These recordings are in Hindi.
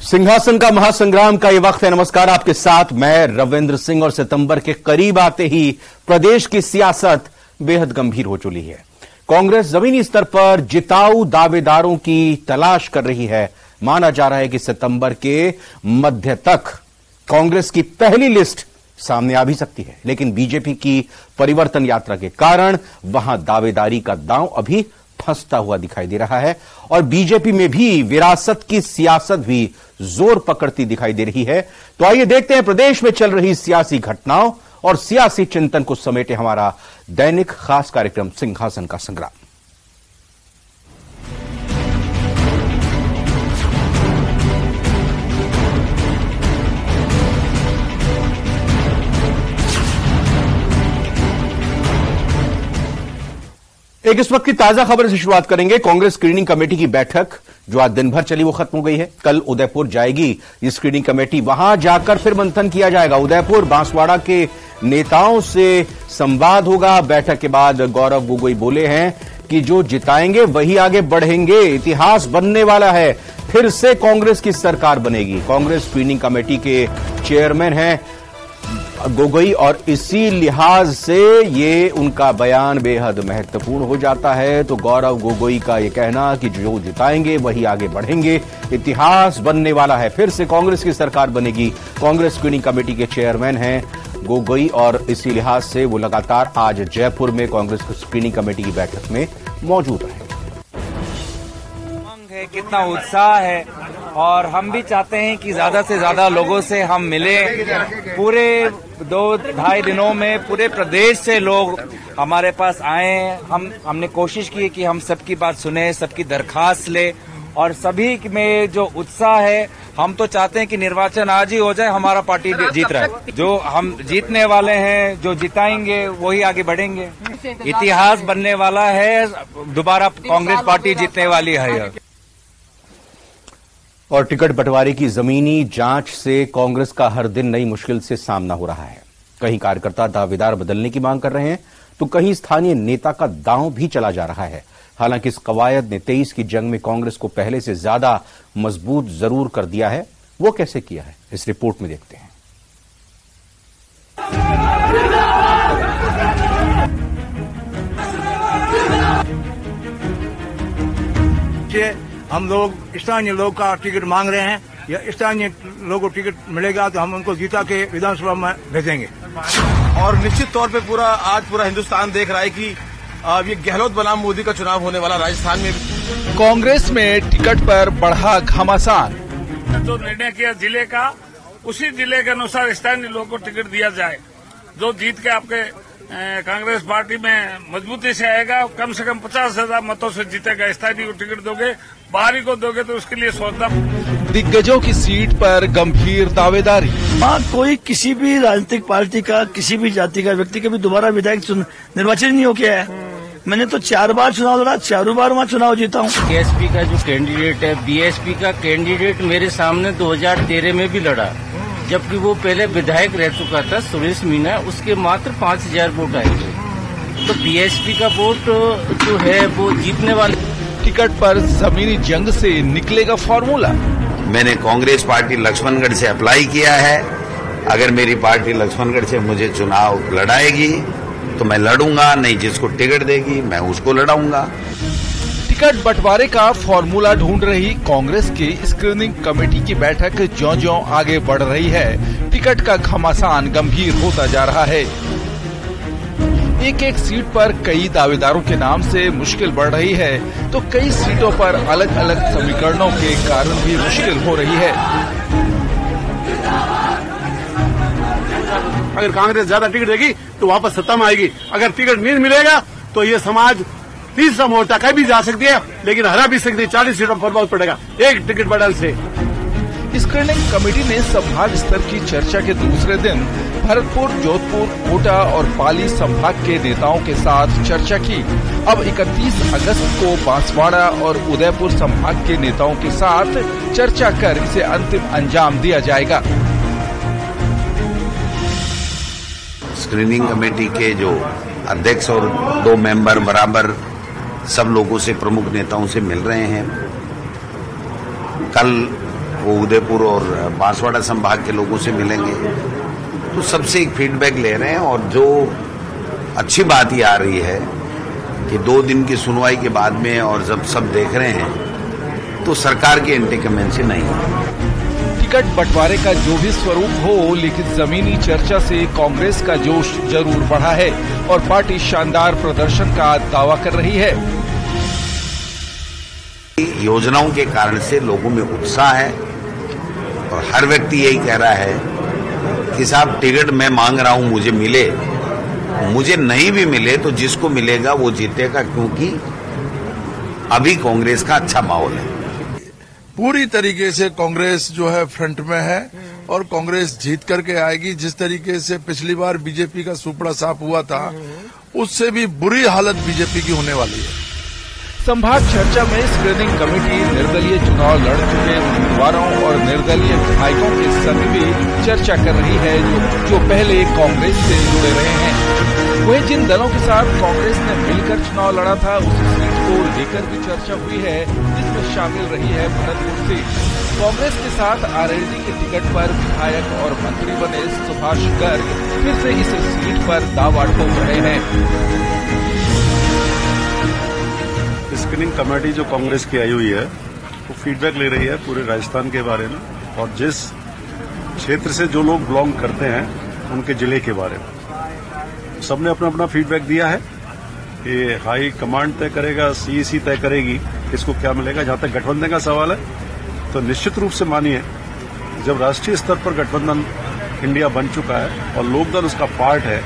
सिंहासन का महासंग्राम का ये वक्त है। नमस्कार, आपके साथ मैं रविंद्र सिंह। और सितंबर के करीब आते ही प्रदेश की सियासत बेहद गंभीर हो चुकी है। कांग्रेस जमीनी स्तर पर जिताऊ दावेदारों की तलाश कर रही है। माना जा रहा है कि सितंबर के मध्य तक कांग्रेस की पहली लिस्ट सामने आ भी सकती है, लेकिन बीजेपी की परिवर्तन यात्रा के कारण वहां दावेदारी का दांव अभी फंसता हुआ दिखाई दे रहा है और बीजेपी में भी विरासत की सियासत भी जोर पकड़ती दिखाई दे रही है। तो आइए देखते हैं प्रदेश में चल रही सियासी घटनाओं और सियासी चिंतन को समेटे हमारा दैनिक खास कार्यक्रम सिंहासन का संग्राम। एक इस वक्त की ताजा खबर से शुरुआत करेंगे। कांग्रेस स्क्रीनिंग कमेटी की बैठक जो आज दिन भर चली वो खत्म हो गई है। कल उदयपुर जाएगी ये स्क्रीनिंग कमेटी, वहां जाकर फिर मंथन किया जाएगा। उदयपुर बांसवाड़ा के नेताओं से संवाद होगा। बैठक के बाद गौरव गोगोई बोले हैं कि जो जिताएंगे वही आगे बढ़ेंगे। इतिहास बनने वाला है, फिर से कांग्रेस की सरकार बनेगी। कांग्रेस स्क्रीनिंग कमेटी के चेयरमैन हैं गोगोई और इसी लिहाज से ये उनका बयान बेहद महत्वपूर्ण हो जाता है। तो गौरव गोगोई का ये कहना कि जो जिताएंगे वही आगे बढ़ेंगे, इतिहास बनने वाला है, फिर से कांग्रेस की सरकार बनेगी। कांग्रेस स्क्रीनिंग कमेटी के चेयरमैन हैं गोगोई और इसी लिहाज से वो लगातार आज जयपुर में कांग्रेस स्क्रीनिंग कमेटी की बैठक में मौजूद रहे। उमंग है, कितना उत्साह है और हम भी चाहते हैं कि ज्यादा से ज्यादा लोगों से हम मिले। पूरे 2-2.5 दिनों में पूरे प्रदेश से लोग हमारे पास आए। हमने कोशिश की कि हम सबकी बात सुने, सबकी दरखास्त ले और सभी में जो उत्साह है, हम तो चाहते हैं कि निर्वाचन आज ही हो जाए, हमारा पार्टी जीत रहा है। जो हम जीतने वाले हैं, जो जिताएंगे वही आगे बढ़ेंगे। इतिहास बनने वाला है, दोबारा कांग्रेस पार्टी जीतने वाली है। और टिकट बंटवारे की जमीनी जांच से कांग्रेस का हर दिन नई मुश्किल से सामना हो रहा है। कहीं कार्यकर्ता दावेदार बदलने की मांग कर रहे हैं तो कहीं स्थानीय नेता का दांव भी चला जा रहा है। हालांकि इस कवायद ने 23 की जंग में कांग्रेस को पहले से ज्यादा मजबूत जरूर कर दिया है। वो कैसे किया है, इस रिपोर्ट में देखते हैं। हम लोग स्थानीय लोग का टिकट मांग रहे हैं, या स्थानीय लोगों को टिकट मिलेगा तो हम उनको जीता के विधानसभा में भेजेंगे। और निश्चित तौर पे आज पूरा हिंदुस्तान देख रहा है कि ये गहलोत बनाम मोदी का चुनाव होने वाला राजस्थान में। कांग्रेस में टिकट पर बढ़ा घमासान। जो निर्णय किया जिले का, उसी जिले के अनुसार स्थानीय लोगों को टिकट दिया जाए। जो जीत के आपके कांग्रेस पार्टी में मजबूती से आएगा, कम से कम 50,000 मतों से जीतेगा। स्थानीय को टिकट दोगे, बाहरी को दोगे तो उसके लिए सोचना। दिग्गजों की सीट पर गंभीर दावेदारी। कोई किसी भी राजनीतिक पार्टी का, किसी भी जाति का व्यक्ति कभी दोबारा विधायक निर्वाचन नहीं हो गया है। मैंने तो 4 बार चुनाव लड़ा, चारों बार वहाँ चुनाव जीता हूँ। बीएसपी का जो कैंडिडेट है, बीएसपी का कैंडिडेट मेरे सामने 2013 में भी लड़ा, जबकि वो पहले विधायक रह चुका था, सुरेश मीना। उसके मात्र 5,000 वोट आए थे। तो बीएसपी का वोट जो है वो जीतने वाले। टिकट पर जमीनी जंग से निकलेगा फॉर्मूला। मैंने कांग्रेस पार्टी लक्ष्मणगढ़ से अप्लाई किया है। अगर मेरी पार्टी लक्ष्मणगढ़ से मुझे चुनाव लड़ाएगी तो मैं लड़ूंगा, नहीं जिसको टिकट देगी मैं उसको लड़ाऊंगा। टिकट बंटवारे का फॉर्मूला ढूंढ रही कांग्रेस की स्क्रीनिंग कमेटी की बैठक ज्यों-ज्यों आगे बढ़ रही है, टिकट का घमासान गंभीर होता जा रहा है। एक सीट पर कई दावेदारों के नाम से मुश्किल बढ़ रही है, तो कई सीटों पर अलग अलग समीकरणों के कारण भी मुश्किल हो रही है। अगर कांग्रेस ज्यादा टिकट देगी तो वापस सत्ता में आएगी। अगर टिकट नहीं मिलेगा तो ये समाज तीसरा मोर्चा कहीं भी जा सकती है, लेकिन हरा भी सकती है। 40 सीटों पर बहुत पड़ेगा एक टिकट बदल से। स्क्रीनिंग कमेटी ने संभाग स्तर की चर्चा के दूसरे दिन भरतपुर, जोधपुर, कोटा और पाली संभाग के नेताओं के साथ चर्चा की। अब 31 अगस्त को बांसवाड़ा और उदयपुर संभाग के नेताओं के साथ चर्चा कर इसे अंतिम अंजाम दिया जाएगा। स्क्रीनिंग कमेटी के जो अध्यक्ष और 2 मेंबर बराबर सब लोगों से, प्रमुख नेताओं से मिल रहे हैं। कल वो उदयपुर और बांसवाड़ा संभाग के लोगों से मिलेंगे, तो सबसे एक फीडबैक ले रहे हैं। और जो अच्छी बात ये आ रही है कि 2 दिन की सुनवाई के बाद में और जब सब देख रहे हैं तो सरकार की एंटी कमेंसी नहीं है। टिकट बंटवारे का जो भी स्वरूप हो, लेकिन जमीनी चर्चा से कांग्रेस का जोश जरूर बढ़ा है और पार्टी शानदार प्रदर्शन का दावा कर रही है। योजनाओं के कारण से लोगों में उत्साह है और हर व्यक्ति यही कह रहा है कि साहब टिकट मैं मांग रहा हूं, मुझे मिले, मुझे नहीं भी मिले तो जिसको मिलेगा वो जीतेगा, क्योंकि अभी कांग्रेस का अच्छा माहौल है। पूरी तरीके से कांग्रेस जो है फ्रंट में है और कांग्रेस जीत करके आएगी। जिस तरीके से पिछली बार बीजेपी का सुपड़ा साफ हुआ था, उससे भी बुरी हालत बीजेपी की होने वाली है। संभाग चर्चा में स्क्रीनिंग कमेटी निर्दलीय चुनाव लड़ चुके उम्मीदवारों और निर्दलीय विधायकों के संग भी चर्चा कर रही है जो पहले कांग्रेस से जुड़े रहे हैं। वहीं जिन दलों के साथ कांग्रेस ने मिलकर चुनाव लड़ा था, उस सीट को लेकर भी चर्चा हुई है, जिसमें शामिल रही है भरतपुर सीट। कांग्रेस के साथ आरएलडी के टिकट पर विधायक और मंत्री बने सुभाष गर्ग फिर से इस सीट पर दावा ठोक रहे हैं। स्क्रीनिंग कमेटी जो कांग्रेस की आई हुई है वो फीडबैक ले रही है पूरे राजस्थान के बारे में और जिस क्षेत्र से जो लोग बिलोंग करते हैं उनके जिले के बारे में। सबने अपना अपना फीडबैक दिया है कि हाई कमांड तय करेगा, सीईसी तय करेगी किसको क्या मिलेगा। जहां तक गठबंधन का सवाल है तो निश्चित रूप से मानिए, जब राष्ट्रीय स्तर पर गठबंधन इंडिया बन चुका है और लोकदल उसका पार्ट है,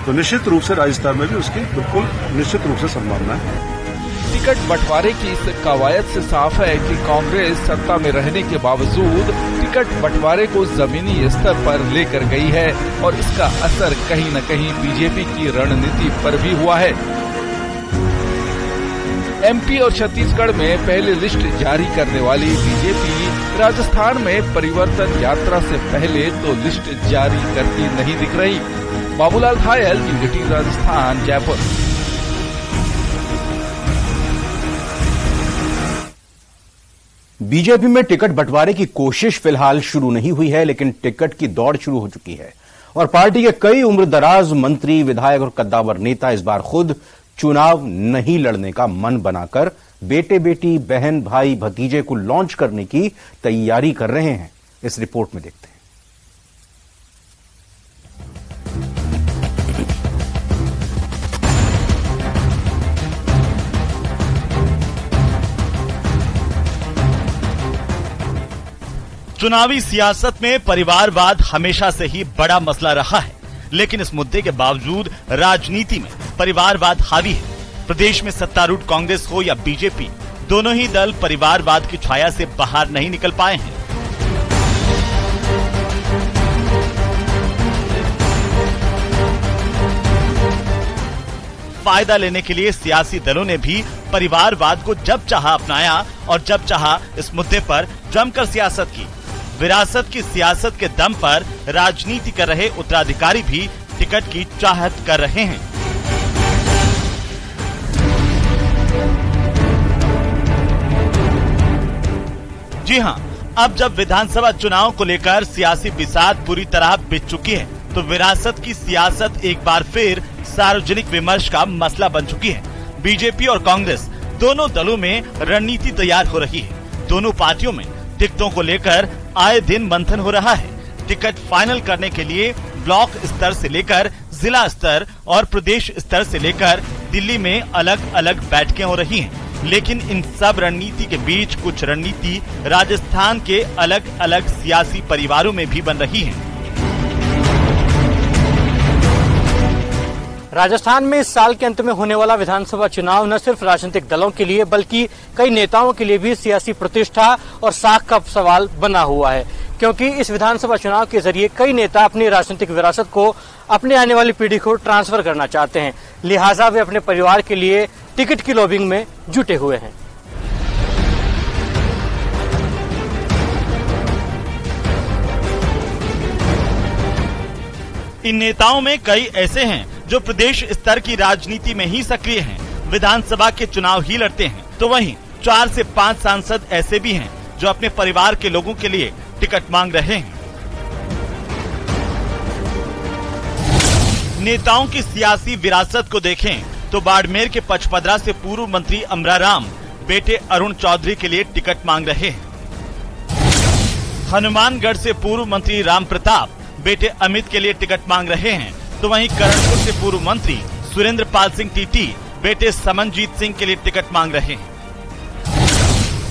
तो निश्चित रूप से राजस्थान में भी उसकी बिल्कुल निश्चित रूप से संभावना है। टिकट बंटवारे की इस कवायद से साफ है कि कांग्रेस सत्ता में रहने के बावजूद टिकट बंटवारे को जमीनी स्तर पर लेकर गई है और इसका असर कहीं न कहीं बीजेपी की रणनीति पर भी हुआ है। एमपी और छत्तीसगढ़ में पहले लिस्ट जारी करने वाली बीजेपी राजस्थान में परिवर्तन यात्रा से पहले तो लिस्ट जारी करती नहीं दिख रही। बाबूलाल घायल, यूनिटी राजस्थान, जयपुर। बीजेपी में टिकट बंटवारे की कोशिश फिलहाल शुरू नहीं हुई है, लेकिन टिकट की दौड़ शुरू हो चुकी है और पार्टी के कई उम्रदराज मंत्री, विधायक और कद्दावर नेता इस बार खुद चुनाव नहीं लड़ने का मन बनाकर बेटे बेटी, बहन भाई, भतीजे को लॉन्च करने की तैयारी कर रहे हैं। इस रिपोर्ट में देखते हैं। चुनावी सियासत में परिवारवाद हमेशा से ही बड़ा मसला रहा है, लेकिन इस मुद्दे के बावजूद राजनीति में परिवारवाद हावी है। प्रदेश में सत्तारूढ़ कांग्रेस हो या बीजेपी, दोनों ही दल परिवारवाद की छाया से बाहर नहीं निकल पाए हैं। फायदा लेने के लिए सियासी दलों ने भी परिवारवाद को जब चाहा अपनाया और जब चाहा इस मुद्दे पर जमकर सियासत की। विरासत की सियासत के दम पर राजनीति कर रहे उत्तराधिकारी भी टिकट की चाहत कर रहे हैं। जी हां, अब जब विधानसभा चुनाव को लेकर सियासी बिसात पूरी तरह बिछ चुकी है, तो विरासत की सियासत एक बार फिर सार्वजनिक विमर्श का मसला बन चुकी है। बीजेपी और कांग्रेस दोनों दलों में रणनीति तैयार हो रही है। दोनों पार्टियों में टिकटों को लेकर आए दिन मंथन हो रहा है। टिकट फाइनल करने के लिए ब्लॉक स्तर से लेकर जिला स्तर और प्रदेश स्तर से लेकर दिल्ली में अलग अलग बैठकें हो रही हैं। लेकिन इन सब रणनीति के बीच कुछ रणनीति राजस्थान के अलग अलग सियासी परिवारों में भी बन रही है। राजस्थान में इस साल के अंत में होने वाला विधानसभा चुनाव न सिर्फ राजनीतिक दलों के लिए बल्कि कई नेताओं के लिए भी सियासी प्रतिष्ठा और साख का सवाल बना हुआ है, क्योंकि इस विधानसभा चुनाव के जरिए कई नेता अपनी राजनीतिक विरासत को अपने आने वाली पीढ़ी को ट्रांसफर करना चाहते हैं। लिहाजा वे अपने परिवार के लिए टिकट की लॉबिंग में जुटे हुए हैं। इन नेताओं में कई ऐसे हैं जो प्रदेश स्तर की राजनीति में ही सक्रिय हैं, विधानसभा के चुनाव ही लड़ते हैं, तो वहीं 4 से 5 सांसद ऐसे भी हैं जो अपने परिवार के लोगों के लिए टिकट मांग रहे हैं। नेताओं की सियासी विरासत को देखें तो बाड़मेर के पचपदरा से पूर्व मंत्री अमराराम बेटे अरुण चौधरी के लिए टिकट मांग रहे हैं। हनुमानगढ़ से पूर्व मंत्री राम प्रताप बेटे अमित के लिए टिकट मांग रहे हैं, तो वहीं करणपुर से पूर्व मंत्री सुरेंद्र पाल सिंह टीटी बेटे समनजीत सिंह के लिए टिकट मांग रहे हैं।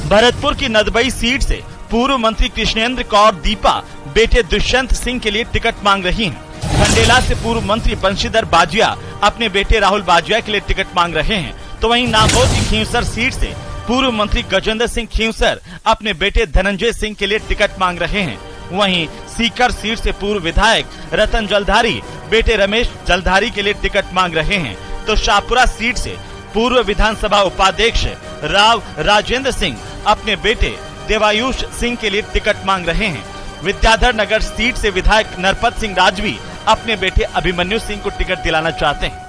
भरतपुर की नदबई सीट से पूर्व मंत्री कृष्णेंद्र कौर दीपा बेटे दुष्यंत सिंह के लिए टिकट मांग रही हैं। खंडेला से पूर्व मंत्री बंशीधर बाजिया अपने बेटे राहुल बाजिया के लिए टिकट मांग रहे हैं, तो वहीं नागौर की खींवसर सीट से पूर्व मंत्री गजेंद्र सिंह खींवसर अपने बेटे धनंजय सिंह के लिए टिकट मांग रहे हैं। वहीं सीकर सीट से पूर्व विधायक रतन जलधारी बेटे रमेश जलधारी के लिए टिकट मांग रहे हैं, तो शाहपुरा सीट से पूर्व विधानसभा उपाध्यक्ष राव राजेंद्र सिंह अपने बेटे देवायुष सिंह के लिए टिकट मांग रहे हैं। विद्याधर नगर सीट से विधायक नरपत सिंह राजवी अपने बेटे अभिमन्यु सिंह को टिकट दिलाना चाहते हैं।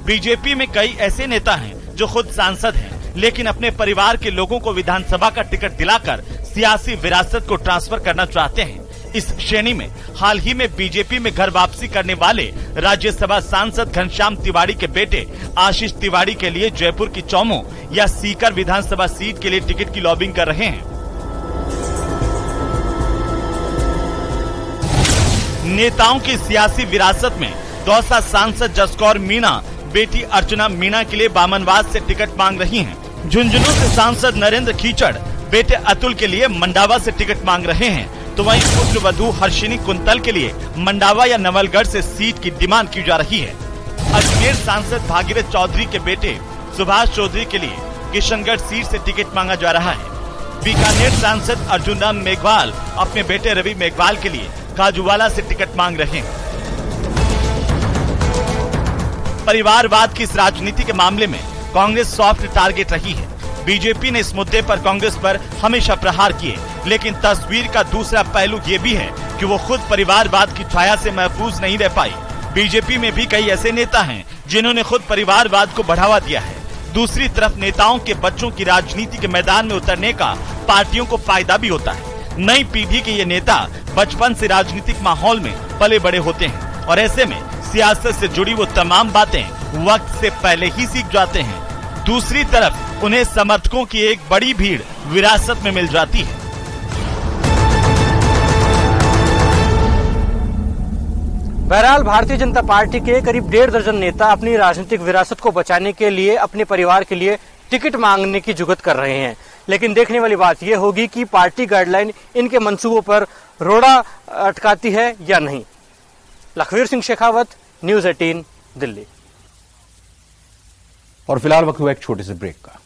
बीजेपी में कई ऐसे नेता हैं जो खुद सांसद हैं, लेकिन अपने परिवार के लोगों को विधानसभा का टिकट दिलाकर सियासी विरासत को ट्रांसफर करना चाहते हैं। इस श्रेणी में हाल ही में बीजेपी में घर वापसी करने वाले राज्यसभा सांसद घनश्याम तिवारी के बेटे आशीष तिवारी के लिए जयपुर की चौमो या सीकर विधानसभा सीट के लिए टिकट की लॉबिंग कर रहे हैं। नेताओं की सियासी विरासत में दौसा सांसद जसकौर मीणा बेटी अर्चना मीणा के लिए बामनवास से टिकट मांग रही हैं। झुंझुनू से सांसद नरेंद्र कीचड़ बेटे अतुल के लिए मंडावा से टिकट मांग रहे हैं, तो वहीं पुत्र वधू हर्षिनी कुंतल के लिए मंडावा या नवलगढ़ से सीट की डिमांड की जा रही है। अजमेर सांसद भागीरथ चौधरी के बेटे सुभाष चौधरी के लिए किशनगढ़ सीट से टिकट मांगा जा रहा है। बीकानेर सांसद अर्जुन राम मेघवाल अपने बेटे रवि मेघवाल के लिए काजूवाला से टिकट मांग रहे हैं। परिवारवाद की इस राजनीति के मामले में कांग्रेस सॉफ्ट टारगेट रही है। बीजेपी ने इस मुद्दे पर कांग्रेस पर हमेशा प्रहार किए, लेकिन तस्वीर का दूसरा पहलू ये भी है कि वो खुद परिवारवाद की छाया से महफूज नहीं रह पाई। बीजेपी में भी कई ऐसे नेता हैं जिन्होंने खुद परिवारवाद को बढ़ावा दिया है। दूसरी तरफ नेताओं के बच्चों की राजनीति के मैदान में उतरने का पार्टियों को फायदा भी होता है। नई पीढ़ी के ये नेता बचपन से राजनीतिक माहौल में पले बड़े होते हैं और ऐसे में सियासत से जुड़ी वो तमाम बातें वक्त से पहले ही सीख जाते हैं। दूसरी तरफ उन्हें समर्थकों की एक बड़ी भीड़ विरासत में मिल जाती है। बहरहाल भारतीय जनता पार्टी के करीब 1.5 दर्जन नेता अपनी राजनीतिक विरासत को बचाने के लिए अपने परिवार के लिए टिकट मांगने की जुगत कर रहे हैं, लेकिन देखने वाली बात यह होगी कि पार्टी गाइडलाइन इनके मंसूबों पर रोड़ा अटकाती है या नहीं। लखवीर सिंह शेखावत, न्यूज़ 18 दिल्ली। और फिलहाल वक्त हुआ एक छोटे से ब्रेक का।